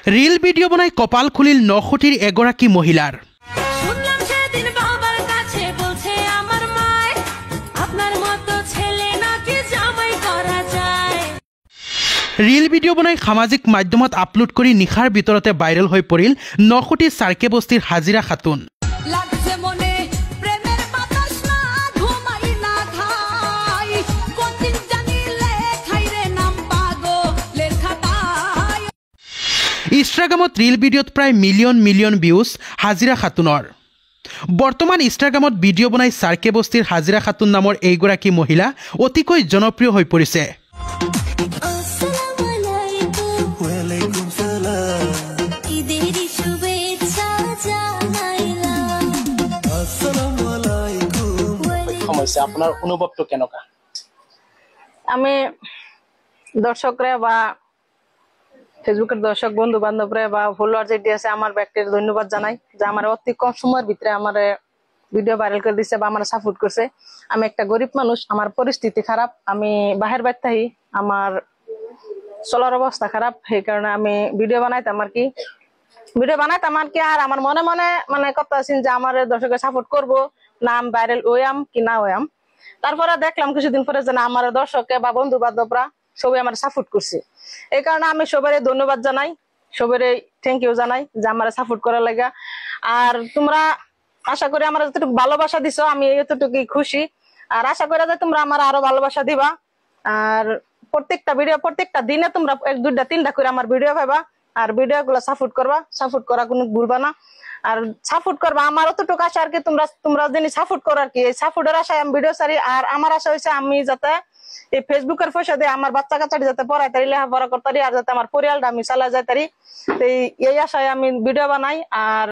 Reel video বনাই কপাল খুলিল নখুটির এগৰাকী মহিলাৰ। রিল ভিডিও বনাই সামাজিক মাধ্যমত আপলোড কৰি নিশাৰ ভিতৰতে ভাইৰেল হৈ পৰিল নখুটি চাৰ্কে বস্তিৰ হাজিৰা খাতুন। ইনষ্টাগ্ৰামত ৰিল ভিডিঅ'ত প্ৰায় মিলিয়ন মিলিয়ন ভিউজ হাজিৰা খাতুনৰ। বৰ্তমান ইনষ্টাগ্ৰামত ভিডিঅ' বনাই চাৰ্কে বস্তিৰ হাজিৰা খাতুন নামৰ এইগৰাকী মহিলা অতিকৈ জনপ্ৰিয় হৈ পৰিছে। আপনার অনুভবটা কেনকা? আমি দর্শকরা বা ফেসবুকের দর্শক বন্ধু বান্ধবরা বা ফলোয়ার যেটি আছে আমার ব্যক্তির ধন্যবাদ জানাই যে আমার অতি কম সময়ের ভিতরে আমার ভিডিও ভাইরাল করে দিচ্ছে বা আমার সাপোর্ট করছে। আমি একটা গরিব মানুষ, আমার পরিস্থিতি খারাপ, আমি বাহির বাইর থাকি, আমার চলার অবস্থা খারাপ, সেই কারণে আমি ভিডিও বানাইতাম আর কি আর আমার মনে মনে মানে কথা আছেন যে আমার দর্শকের সাপোর্ট করব না আমি ভাইরাল হইয়াম কি না হইয়াম। তারপরে দেখলাম কিছুদিন পরে যে না আমার দর্শকে বা বন্ধু বান্ধবরা সবাই আমার সাপোর্ট করছে। এই কারণে আমি সবাই ধন্যবাদ জানাই, সবাই থ্যাংক ইউ জানাই যে আমার সাপোর্ট করার লাগা। আর তোমরা আশা করি আমার যতটুকু ভালোবাসা দিছো আমি এতটুকুই খুশি, আর আশা করি যে তোমরা আমার আরো ভালোবাসা দিবা। আর প্রত্যেকটা ভিডিও প্রত্যেকটা দিনে তোমরা 1 2 3টা করে আমার ভিডিও পাবা, আর ভিডিও গুলো সাপোর্ট করবা, সাপোর্ট করা কোনো ভুলবা না। আর সাপোর্ট করবা আমার অতটুকু আশা আর কি তোমরা যিনি সাপোর্ট করো আর কি, এই সাপোর্টের আশায় আমি ভিডিও ছাড়ি। আর আমার আশা হয়েছে আমি যাতে এই ফেসবুকের পয়সা দিয়ে আমার বাচ্চা কাচ্চাটি যাতে পড়াই তারি, লেখাপড়া করতারি, আর যাতে আমার পরিবারটা আমি চালা যাই তারি, এই আশায় আমি ভিডিও বানাই। আর